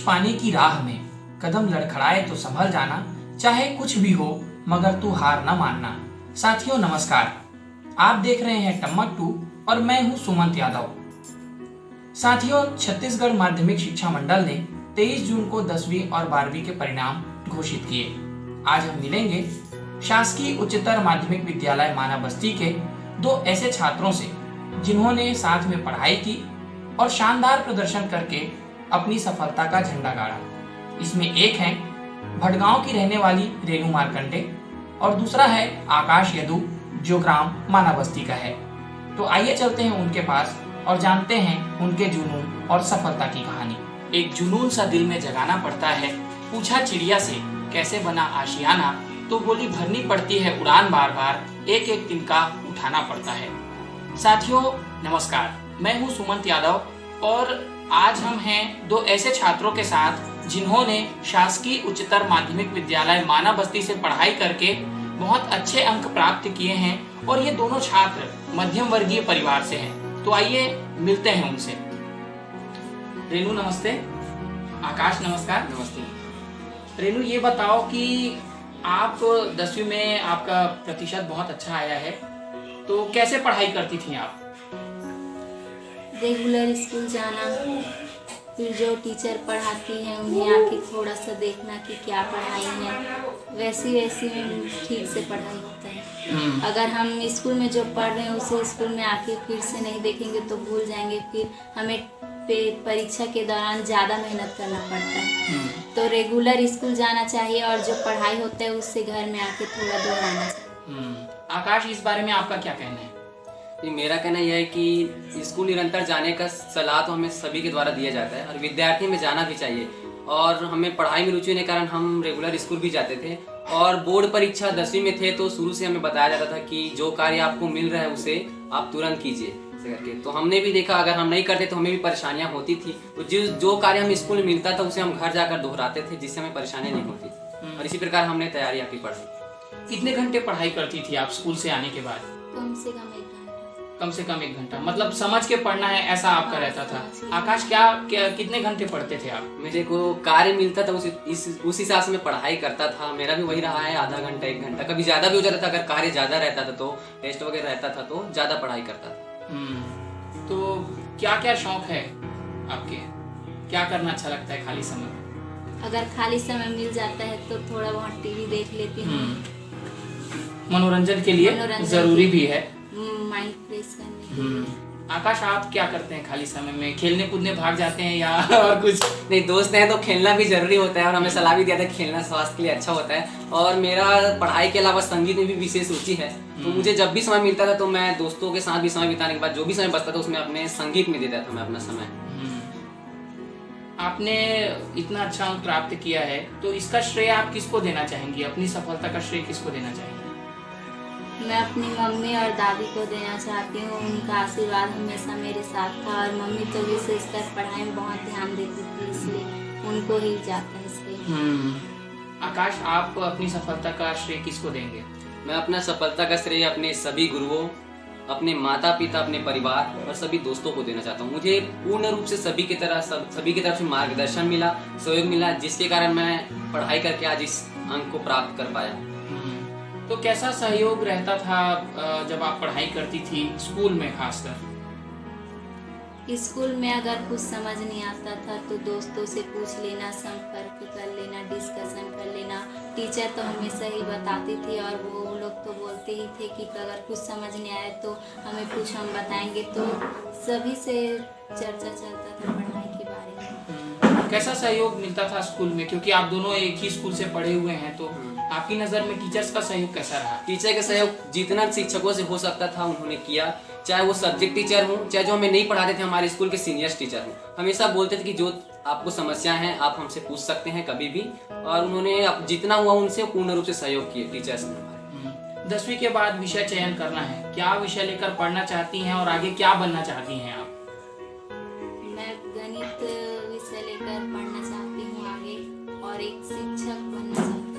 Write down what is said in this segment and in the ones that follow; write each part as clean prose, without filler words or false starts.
पाने की राह में कदम लड़खड़ाए तो संभल जाना, चाहे कुछ भी हो मगर तू हार न मानना। साथियों नमस्कार, आप देख रहे हैं टम्मक 2 और मैं हूं सुमंत यादव। साथियों, छत्तीसगढ़ माध्यमिक शिक्षा मंडल ने 23 जून को 10वीं और 12वीं के परिणाम घोषित किए। आज हम मिलेंगे शासकीय उच्चतर माध्यमिक विद्यालय माना बस्ती के 2 ऐसे छात्रों से जिन्होंने साथ में पढ़ाई की और शानदार प्रदर्शन करके अपनी सफलता का झंडा गाड़ा। इसमें एक है भटगांव की रहने वाली रेनू मार्कंडे और दूसरा है आकाश यदु जो ग्राम माना बस्ती का है। तो आइए चलते हैं उनके पास और जानते हैं उनके जुनून और सफलता की कहानी। एक जुनून सा दिल में जगाना पड़ता है, पूछा चिड़िया से कैसे बना आशियाना, तो बोली भरनी पड़ती है उड़ान बार बार, एक एक तिनका उठाना पड़ता है। साथियों नमस्कार, मैं हूं सुमंत यादव और आज हम हैं 2 ऐसे छात्रों के साथ जिन्होंने शासकीय उच्चतर माध्यमिक विद्यालय माना बस्ती से पढ़ाई करके बहुत अच्छे अंक प्राप्त किए हैं और ये दोनों छात्र मध्यम वर्गीय परिवार से हैं। तो आइए मिलते हैं उनसे। रेनू नमस्ते। आकाश नमस्कार। नमस्ते। रेनू, ये बताओ कि आप 10वीं में आपका प्रतिशत बहुत अच्छा आया है, तो कैसे पढ़ाई करती थी आप? रेगुलर स्कूल जाना, फिर जो टीचर पढ़ाती है उन्हें आके थोड़ा सा देखना कि क्या पढ़ाई है, वैसी में ठीक से पढ़ाई होता है। अगर हम स्कूल में जो पढ़ रहे हैं उसे स्कूल में आके फिर से नहीं देखेंगे तो भूल जाएंगे, फिर हमें परीक्षा के दौरान ज़्यादा मेहनत करना पड़ता है। तो रेगुलर स्कूल जाना चाहिए और जो पढ़ाई होता है उससे घर में आके थोड़ा दूर आना चाहिए। आकाश, इस बारे में आपका क्या कहना है? मेरा कहना यह है कि स्कूल निरंतर जाने का सलाह तो हमें सभी के द्वारा दिया जाता है और विद्यार्थी में जाना भी चाहिए। और हमें पढ़ाई में रुचि होने के कारण हम रेगुलर स्कूल भी जाते थे और बोर्ड परीक्षा 10वीं में थे तो शुरू से हमें बताया जाता था कि जो कार्य आपको मिल रहा है उसे आप तुरंत कीजिए करके। तो हमने भी देखा अगर हम नहीं करते तो हमें भी परेशानियां होती थी। तो जो कार्य हम स्कूल में मिलता था उसे हम घर जाकर दोहराते थे जिससे हमें परेशानियां नहीं होती। और इसी प्रकार हमने तैयारियां की पढ़ाई। कितने घंटे पढ़ाई करती थी आप स्कूल से आने के बाद? कम से कम 1 घंटा। कम से कम 1 घंटा, मतलब समझ के पढ़ना है ऐसा आपका रहता था। आकाश, क्या कितने घंटे पढ़ते थे आप? मेरे को कार्य मिलता था उस हिसाब से मैं पढ़ाई करता था। मेरा भी वही रहा है, आधा घंटा 1 घंटा, कभी ज्यादा भी हो जाता था। अगर कार्य ज्यादा रहता था तो टेस्ट वगैरह रहता था तो ज्यादा पढ़ाई करता था। तो क्या क्या शौक है आपके? क्या करना अच्छा लगता है खाली समय? अगर खाली समय मिल जाता है तो थोड़ा बहुत टीवी देख लेती हूँ। मनोरंजन के लिए जरूरी भी है, माइंड फ्रेश करने। आकाश, आप क्या करते हैं खाली समय में? खेलने कूदने भाग जाते हैं या और कुछ? नहीं, दोस्त हैं तो खेलना भी जरूरी होता है और हमें सलाह भी दिया था खेलना स्वास्थ्य के लिए अच्छा होता है। और मेरा पढ़ाई के अलावा संगीत में भी विशेष रुचि है। तो मुझे जब भी समय मिलता था तो मैं दोस्तों के साथ भी समय बिताने के बाद जो भी समय बचता था उसमें अपने संगीत में देता था मैं अपना समय। आपने इतना अच्छा अंक प्राप्त किया है तो इसका श्रेय आप किसको देना चाहेंगी? अपनी सफलता का श्रेय किसको देना चाहेंगी? मैं अपनी मम्मी और दादी को देना चाहती हूँ। उनका आशीर्वाद हमेशा मेरे साथ था और मम्मी तो विशेषकर पढ़ाई में बहुत ध्यान देती थी, इसलिए उनको ही जाता है इसलिए। आकाश, आप अपनी सफलता का श्रेय किसको देंगे? मैं अपना सफलता का श्रेय अपने सभी गुरुओं, अपने माता पिता, अपने परिवार और सभी दोस्तों को देना चाहता हूँ। मुझे पूर्ण रूप से सभी की तरफ से मार्गदर्शन मिला, सहयोग मिला, जिसके कारण मैं पढ़ाई करके आज इस अंक को प्राप्त कर पाया। तो कैसा सहयोग रहता था जब आप पढ़ाई करती थी स्कूल में? खासकर स्कूल में अगर कुछ समझ नहीं आता था तो दोस्तों से पूछ लेना, संपर्क कर लेना, डिस्कशन कर लेना। टीचर तो हमेशा ही बताती थी और वो लोग तो बोलते ही थे कि अगर कुछ समझ नहीं आया तो हमें पूछो, हम बताएंगे। तो सभी से चर्चा चलता था पढ़ाई के बारे में। कैसा सहयोग मिलता था स्कूल में? क्योंकि आप दोनों एक ही स्कूल से पढ़े हुए हैं, तो आपकी नज़र में टीचर्स का सहयोग कैसा रहा? टीचर का सहयोग जितना शिक्षकों से हो सकता था उन्होंने किया, चाहे वो सब्जेक्ट टीचर हो, चाहे जो हमें नहीं पढ़ाते थे हमारे स्कूल के सीनियर्स टीचर हो। हमेशा बोलते थे कि जो आपको समस्या है आप हमसे पूछ सकते हैं कभी भी। और उन्होंने जितना हुआ उनसे पूर्ण रूप से सहयोग किए टीचर्स ने। 10वीं के बाद विषय चयन करना है, क्या विषय लेकर पढ़ना चाहती हैं और आगे क्या बनना चाहती हैं आप? मैं गणित विषय लेकर पढ़ना चाहती हूँ आगे और एक शिक्षक बनना चाहती हूँ।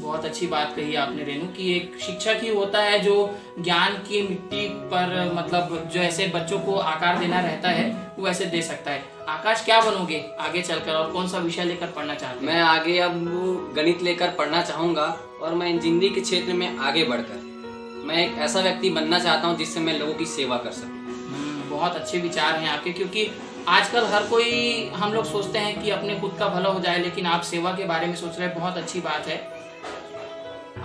बहुत अच्छी बात कही आपने रेनू कि एक शिक्षक ही होता है जो ज्ञान की मिट्टी पर मतलब जो ऐसे बच्चों को आकार देना रहता है टम्बाकू ऐसे दे सकता है। आकाश, क्या बनोगे आगे चलकर और कौन सा विषय लेकर पढ़ना चाहते हैं? मैं आगे अब गणित लेकर पढ़ना चाहूँगा और मैं जिंदगी के क्षेत्र में आगे बढ़कर मैं एक ऐसा व्यक्ति बनना चाहता हूँ जिससे मैं लोगों की सेवा कर सकूँ। बहुत अच्छे विचार हैं आपके, क्योंकि आजकल हर कोई, हम लोग सोचते हैं कि अपने खुद का भला हो जाए, लेकिन आप सेवा के बारे में सोच रहे हैं, बहुत अच्छी बात है।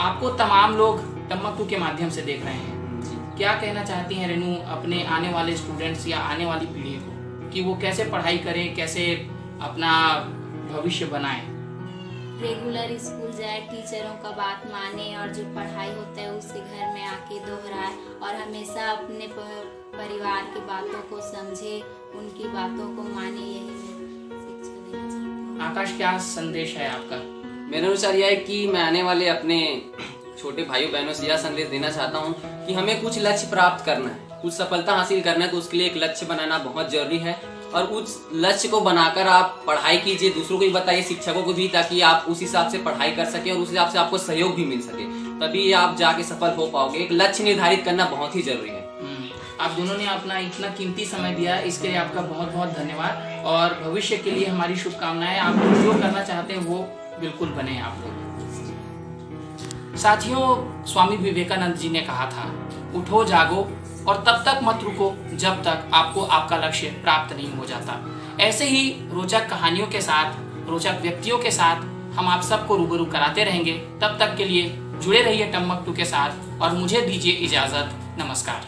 आपको तमाम लोग टम्बाकू के माध्यम से देख रहे हैं, क्या कहना चाहती हैं रेनू अपने आने वाले स्टूडेंट्स या आने वाली पीढ़ी को कि वो कैसे पढ़ाई करें, कैसे अपना भविष्य बनाएं? रेगुलर स्कूल जाए, टीचरों का बात माने और जो पढ़ाई होता है उसे घर में आके दोहराए और हमेशा अपने परिवार की बातों को समझे, उनकी बातों को माने, यही मैं शिक्षा देना चाहती हूँ। आकाश, क्या संदेश है आपका? मेरे अनुसार यह है कि मैं आने वाले अपने छोटे भाइयों बहनों से यह संदेश देना चाहता हूँ कि हमें कुछ लक्ष्य प्राप्त करना है, कुछ सफलता हासिल करना है, तो उसके लिए एक लक्ष्य बनाना बहुत जरूरी है। और उस लक्ष्य को बनाकर आप पढ़ाई कीजिए, दूसरों को भी बताइए, शिक्षकों को भी, ताकि आप उस हिसाब से पढ़ाई कर सकें और उस हिसाब से आपको सहयोग भी मिल सके, तभी आप जाके सफल हो पाओगे। एक लक्ष्य निर्धारित करना बहुत ही जरूरी है। आप दोनों ने अपना इतना कीमती समय दिया, इसके लिए आपका बहुत बहुत धन्यवाद और भविष्य के लिए हमारी शुभकामनाएं। आप जो करना चाहते हैं वो बिल्कुल बने आप लोग। साथियों, स्वामी विवेकानंद जी ने कहा था, उठो जागो और तब तक मत रुको जब तक आपको आपका लक्ष्य प्राप्त नहीं हो जाता। ऐसे ही रोचक कहानियों के साथ, रोचक व्यक्तियों के साथ हम आप सबको रूबरू कराते रहेंगे। तब तक के लिए जुड़े रहिए टम्बाकू के साथ और मुझे दीजिए इजाजत। नमस्कार।